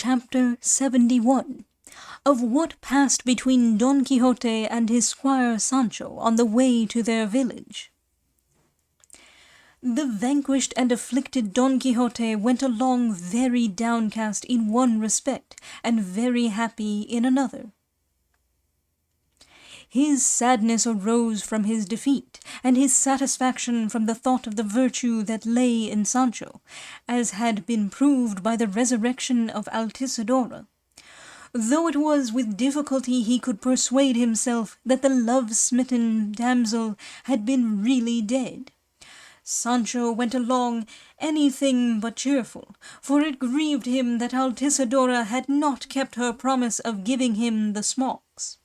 Chapter 71 of what passed between Don Quixote and his squire Sancho on the way to their village. The vanquished and afflicted Don Quixote went along very downcast in one respect, and very happy in another. His sadness arose from his defeat, and his satisfaction from the thought of the virtue that lay in Sancho, as had been proved by the resurrection of Altisidora, though it was with difficulty he could persuade himself that the love-smitten damsel had been really dead. Sancho went along anything but cheerful, for it grieved him that Altisidora had not kept her promise of giving him the smocks.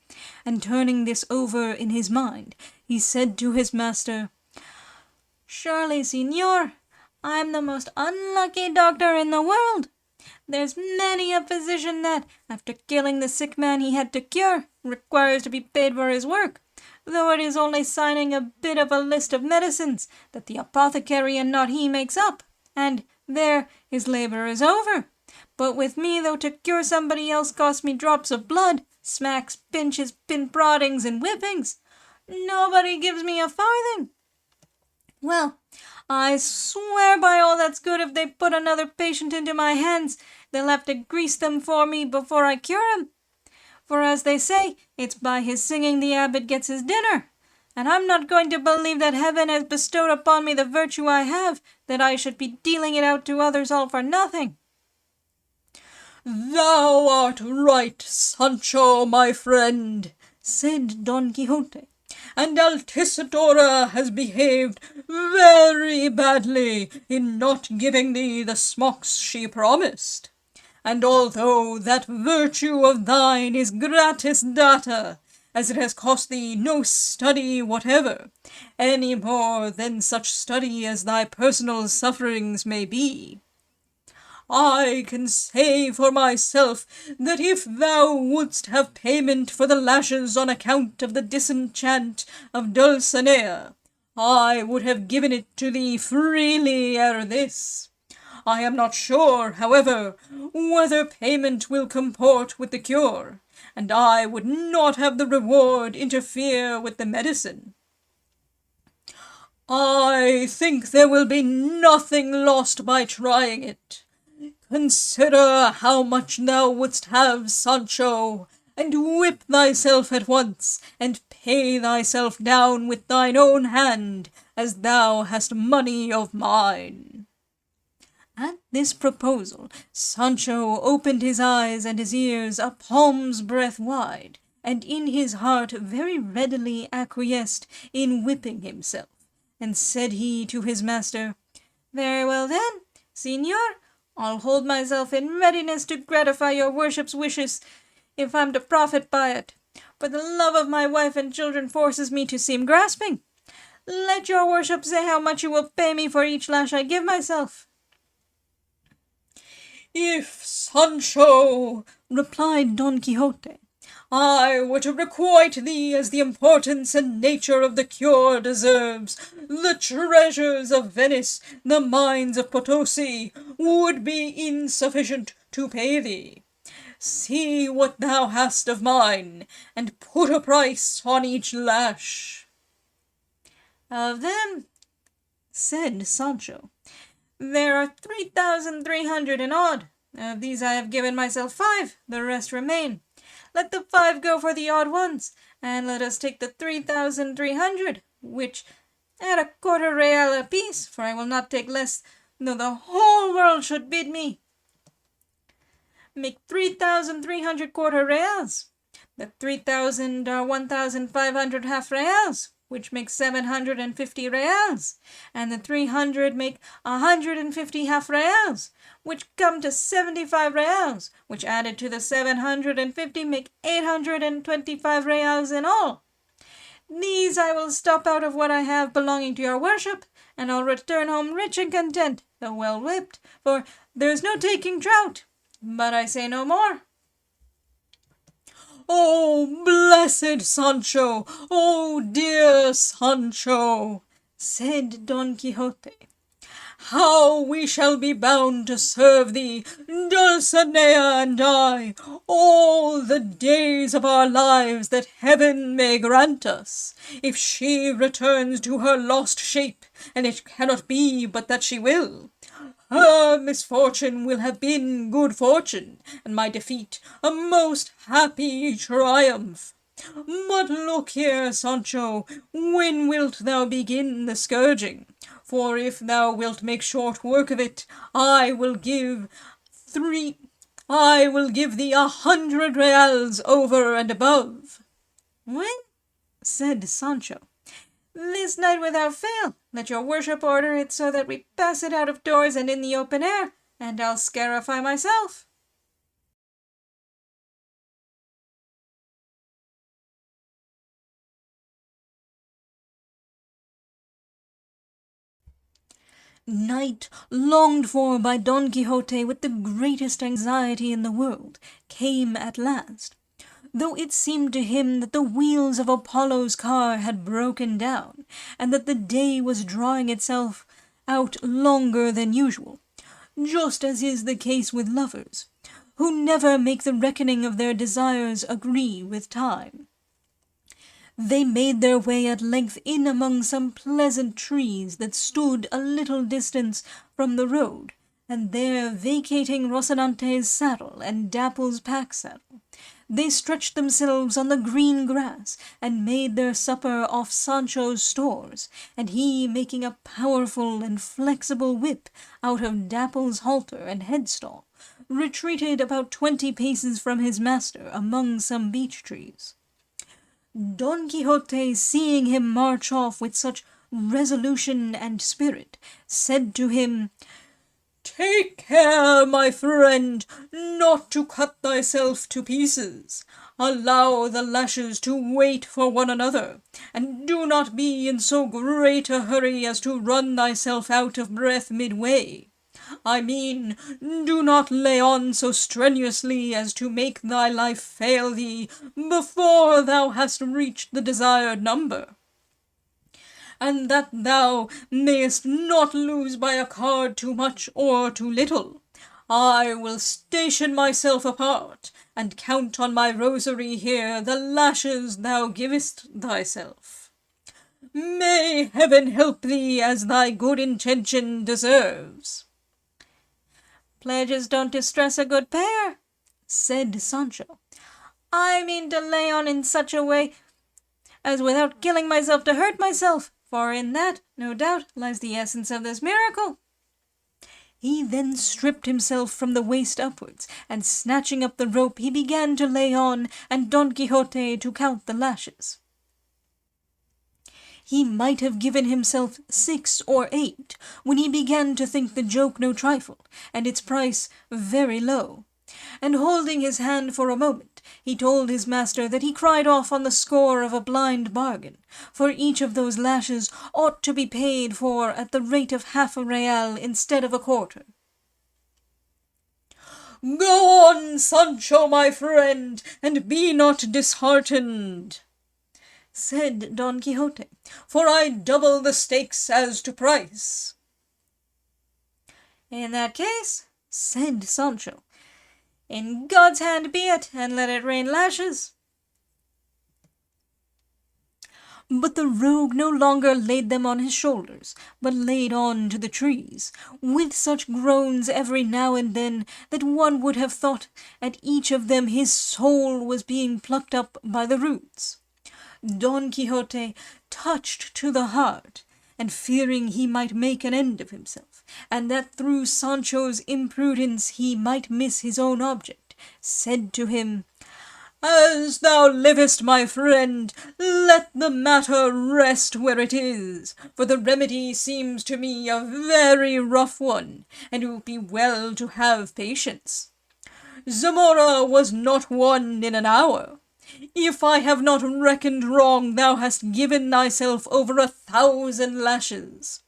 And turning this over in his mind, he said to his master, "Surely, señor, I am the most unlucky doctor in the world. There's many a physician that, after killing the sick man he had to cure, requires to be paid for his work, though it is only signing a bit of a list of medicines that the apothecary and not he makes up, and there his labour is over. But with me, though to cure somebody else costs me drops of blood, smacks, pinches, pin-proddings, and whippings, nobody gives me a farthing. Well, I swear by all that's good, if they put another patient into my hands, they'll have to grease them for me before I cure him. For as they say, it's by his singing the abbot gets his dinner, and I'm not going to believe that heaven has bestowed upon me the virtue I have, that I should be dealing it out to others all for nothing." "Thou art right, Sancho, my friend," said Don Quixote, "and Altisidora has behaved very badly in not giving thee the smocks she promised. And although that virtue of thine is gratis data, as it has cost thee no study whatever, any more than such study as thy personal sufferings may be, I can say for myself that if thou wouldst have payment for the lashes on account of the disenchant of Dulcinea, I would have given it to thee freely ere this. I am not sure, however, whether payment will comport with the cure, and I would not have the reward interfere with the medicine. I think there will be nothing lost by trying it. Consider how much thou wouldst have, Sancho, and whip thyself at once, and pay thyself down with thine own hand, as thou hast money of mine." At this proposal, Sancho opened his eyes and his ears a palm's breadth wide, and in his heart very readily acquiesced in whipping himself, and said he to his master, "Very well then, señor, I'll hold myself in readiness to gratify your worship's wishes, if I'm to profit by it, for the love of my wife and children forces me to seem grasping. Let your worship say how much you will pay me for each lash I give myself." "If, Sancho," replied Don Quixote, "I were to requite thee as the importance and nature of the cure deserves, the treasures of Venice, the mines of Potosi, would be insufficient to pay thee. See what thou hast of mine, and put a price on each lash." "Of them," said Sancho, "there are 3,300 and odd. Of these I have given myself 5, the rest remain. Let the 5 go for the odd ones, and let us take the 3,300, which at a quarter real apiece, for I will not take less, though the whole world should bid me, make 3,300 quarter reals. The 3,000 are 1,500 half reals, which makes 750 reals, and the 300 make 150 half reals, which come to 75 reals, which added to the 750 make 825 reals in all. These I will stop out of what I have belonging to your worship, and I'll return home rich and content, though well whipped, for there's no taking trout. But I say no more." "Oh, blessed Sancho! Oh, dear Sancho!" said Don Quixote. how we shall be bound to serve thee, Dulcinea and I, all the days of our lives that heaven may grant us, if she returns to her lost shape, and it cannot be but that she will. Her misfortune will have been good fortune, and my defeat a most happy triumph. But look here, Sancho, when wilt thou begin the scourging? For if thou wilt make short work of it, I will give thee 100 reals over and above. Well, said Sancho, this night without fail. Let your worship order it so that we pass it out of doors and in the open air, and I'll scarify myself. Night, longed for by Don Quixote with the greatest anxiety in the world, came at last, though it seemed to him that the wheels of Apollo's car had broken down, and that the day was drawing itself out longer than usual, just as is the case with lovers, who never make the reckoning of their desires agree with time. They made their way at length in among some pleasant trees that stood a little distance from the road, and there, vacating Rocinante's saddle and Dapple's pack-saddle, they stretched themselves on the green grass, and made their supper off Sancho's stores, and he, making a powerful and flexible whip out of Dapple's halter and headstall, retreated about 20 paces from his master among some beech trees. Don Quixote, seeing him march off with such resolution and spirit, said to him, Take care, my friend, not to cut thyself to pieces. Allow the lashes to wait for one another, and do not be in so great a hurry as to run thyself out of breath midway. I mean, do not lay on so strenuously as to make thy life fail thee before thou hast reached the desired number. And that thou mayest not lose by a card too much or too little, I will station myself apart, and count on my rosary here the lashes thou givest thyself. May heaven help thee as thy good intention deserves. Pledges don't distress a good payer, said Sancho. I mean to lay on in such a way as without killing myself to hurt myself, for in that, no doubt, lies the essence of this miracle. He then stripped himself from the waist upwards, and snatching up the rope he began to lay on, and Don Quixote to count the lashes. He might have given himself 6 or 8, when he began to think the joke no trifle, and its price very low. And holding his hand for a moment, he told his master that he cried off on the score of a blind bargain, for each of those lashes ought to be paid for at the rate of half a real instead of a quarter. Go on, Sancho, my friend, and be not disheartened, said Don Quixote, for I double the stakes as to price. In that case, said Sancho, in God's hand be it, and let it rain lashes. But the rogue no longer laid them on his shoulders, but laid on to the trees, with such groans every now and then that one would have thought at each of them his soul was being plucked up by the roots. Don Quixote, touched to the heart, and fearing he might make an end of himself, and that through Sancho's imprudence he might miss his own object, said to him, As thou livest, my friend, let the matter rest where it is, for the remedy seems to me a very rough one, and it would be well to have patience. Zamora was not won in an hour. If I have not reckoned wrong, thou hast given thyself over 1,000 lashes.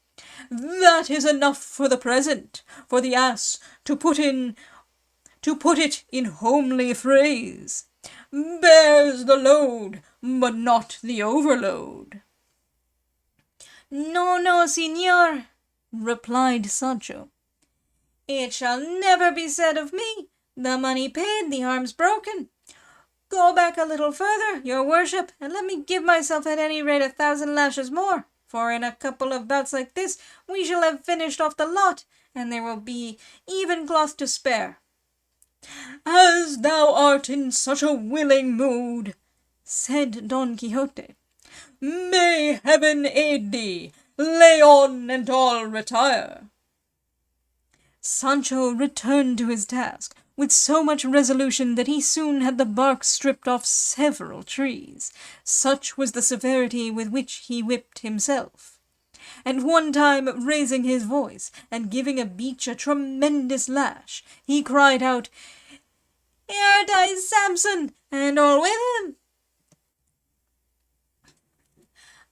That is enough for the present, for the ass, to put it in homely phrase, bears the load, but not the overload. No, no, señor, replied Sancho. "It shall never be said of me. The money paid, the arms broken. Go back a little further, your worship, and let me give myself at any rate 1,000 lashes more, for in a couple of bouts like this we shall have finished off the lot, and there will be even cloth to spare." "As thou art in such a willing mood," said Don Quixote, "may heaven aid thee. Lay on, and I'll retire." Sancho returned to his task with so much resolution that he soon had the bark stripped off several trees. Such was the severity with which he whipped himself. And one time, raising his voice and giving a beech a tremendous lash, he cried out, "Here dies Samson, and all with him!"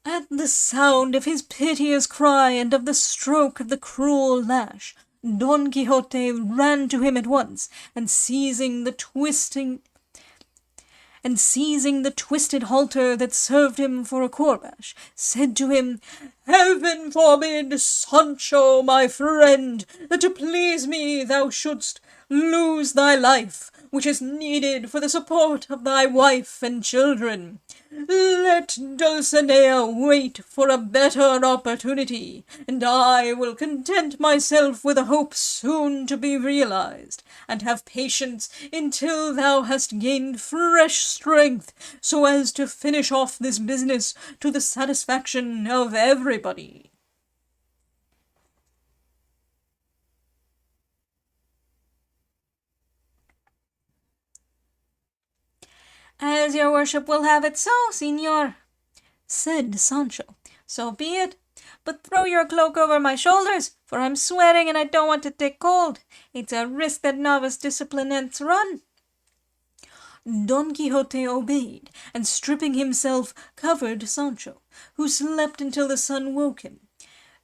At the sound of his piteous cry and of the stroke of the cruel lash, Don Quixote ran to him at once, and seizing the twisted halter that served him for a courbash, said to him, "Heaven forbid, Sancho, my friend, that to please me thou shouldst lose thy life, which is needed for the support of thy wife and children. Let Dulcinea wait for a better opportunity, and I will content myself with a hope soon to be realized, and have patience until thou hast gained fresh strength, so as to finish off this business to the satisfaction of everybody." "As your worship will have it so, señor," said Sancho, "so be it. But throw your cloak over my shoulders, for I'm sweating and I don't want to take cold. It's a risk that novice disciplinants run." Don Quixote obeyed, and stripping himself, covered Sancho, who slept until the sun woke him.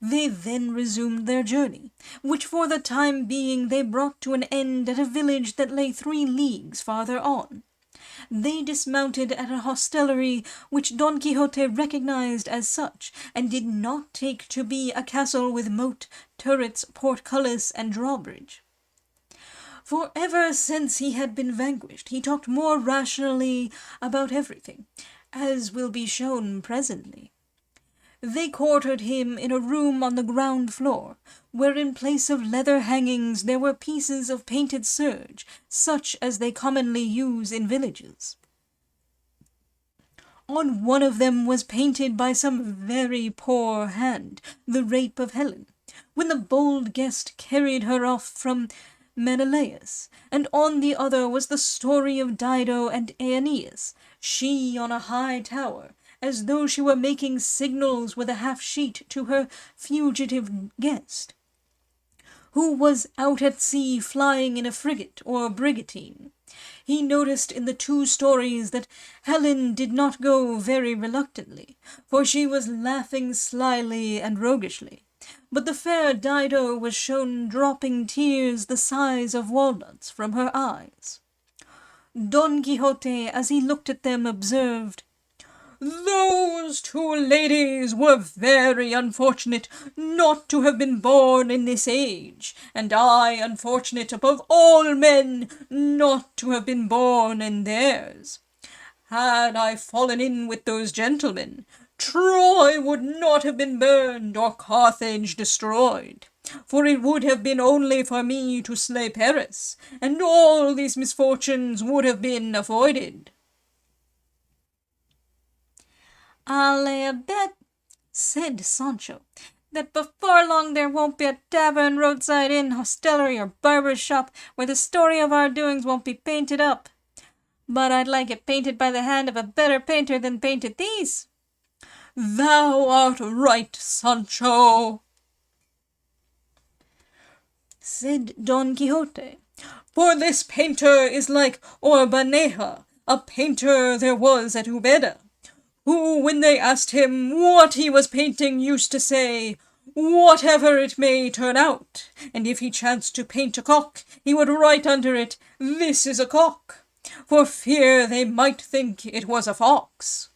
They then resumed their journey, which for the time being they brought to an end at a village that lay 3 leagues farther on. They dismounted at a hostelry which Don Quixote recognized as such, and did not take to be a castle with moat, turrets, portcullis, and drawbridge. For ever since he had been vanquished, he talked more rationally about everything, as will be shown presently. They quartered him in a room on the ground floor, where in place of leather hangings there were pieces of painted serge, such as they commonly use in villages. On one of them was painted by some very poor hand the rape of Helen, when the bold guest carried her off from Menelaus, and on the other was the story of Dido and Aeneas, she on a high tower, as though she were making signals with a half-sheet to her fugitive guest, who was out at sea flying in a frigate or brigantine. He noticed in the 2 stories that Helen did not go very reluctantly, for she was laughing slyly and roguishly, but the fair Dido was shown dropping tears the size of walnuts from her eyes. Don Quixote, as he looked at them, observed, "Those 2 ladies were very unfortunate not to have been born in this age, and I unfortunate above all men not to have been born in theirs. Had I fallen in with those gentlemen, Troy would not have been burned or Carthage destroyed, for it would have been only for me to slay Paris, and all these misfortunes would have been avoided." "I'll lay a bet," said Sancho, "that before long there won't be a tavern, roadside inn, hostelry, or barber's shop where the story of our doings won't be painted up. But I'd like it painted by the hand of a better painter than painted these." "Thou art right, Sancho," said Don Quixote, "for this painter is like Orbaneja, a painter there was at Ubeda, who, when they asked him what he was painting, used to say, 'Whatever it may turn out,' and if he chanced to paint a cock, he would write under it, 'This is a cock,' for fear they might think it was a fox.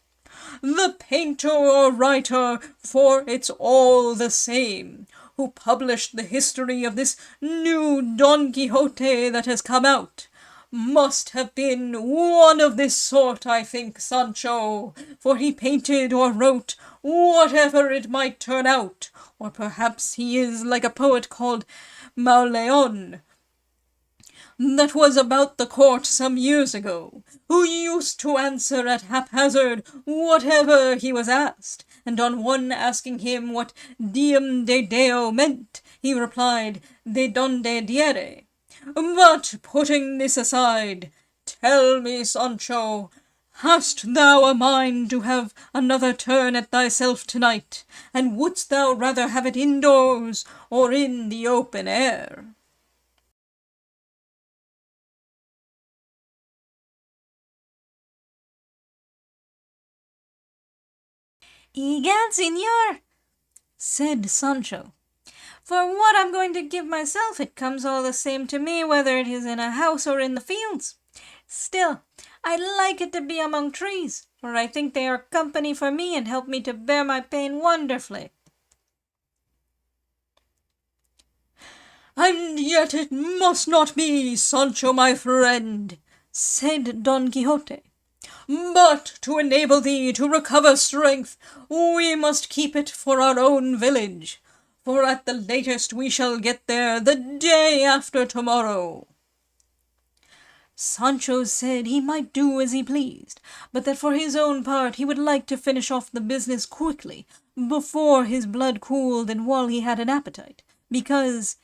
The painter or writer, for it's all the same, who published the history of this new Don Quixote that has come out, must have been one of this sort, I think, Sancho, for he painted or wrote whatever it might turn out, or perhaps he is like a poet called Mauleon, that was about the court some years ago, who used to answer at haphazard whatever he was asked, and on one asking him what diem de Deo meant, he replied, de donde diere. But putting this aside, tell me, Sancho, hast thou a mind to have another turn at thyself tonight, and wouldst thou rather have it indoors or in the open air? "Egad, señor," said Sancho, "for what I'm going to give myself, it comes all the same to me whether it is in a house or in the fields. Still, I like it to be among trees, for I think they are company for me and help me to bear my pain wonderfully." "And yet it must not be, Sancho, my friend," said Don Quixote. "But to enable thee to recover strength, we must keep it for our own village, for at the latest we shall get there the day after tomorrow." Sancho said he might do as he pleased, but that for his own part he would like to finish off the business quickly, before his blood cooled and while he had an appetite, because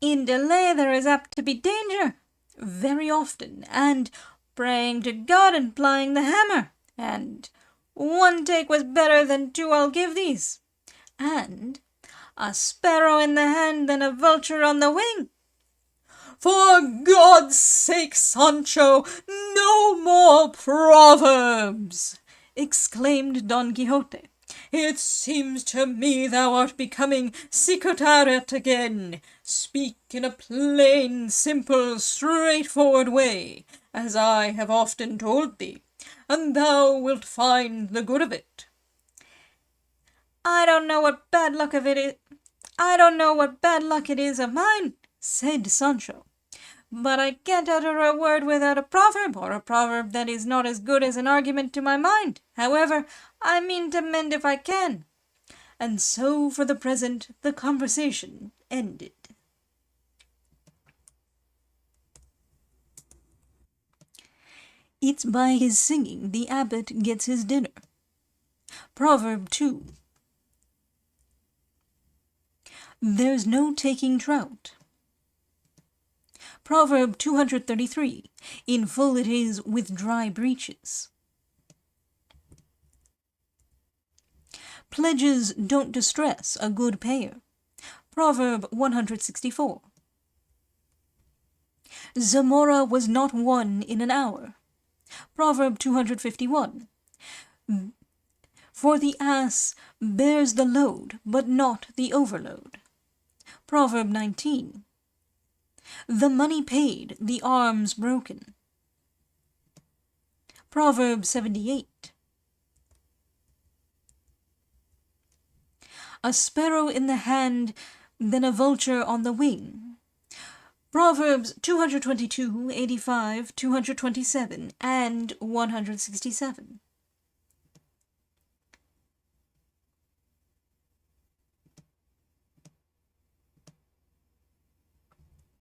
in delay there is apt to be danger, very often, and praying to God and plying the hammer, and one take was better than two I'll give these, and a sparrow in the hand than a vulture on the wing. "For God's sake, Sancho, no more proverbs!" exclaimed Don Quixote. "It seems to me thou art becoming cicoteret again. Speak in a plain, simple, straightforward way, as I have often told thee, and thou wilt find the good of it." I don't know what bad luck it is of mine," said Sancho, "but I can't utter a word without a proverb, or a proverb that is not as good as an argument to my mind. However, I mean to mend if I can." And so for the present the conversation ended. It's by his singing the abbot gets his dinner. Proverb 2. There's no taking trout. Proverb 233. In full it is with dry breeches. Pledges don't distress a good payer. Proverb 164. Zamora was not won in an hour. Proverb 251. For the ass bears the load, but not the overload. Proverb 19. The money paid, the arms broken. Proverb 78. A sparrow in the hand, then a vulture on the wing. Proverbs 222, 85, 227, and 167.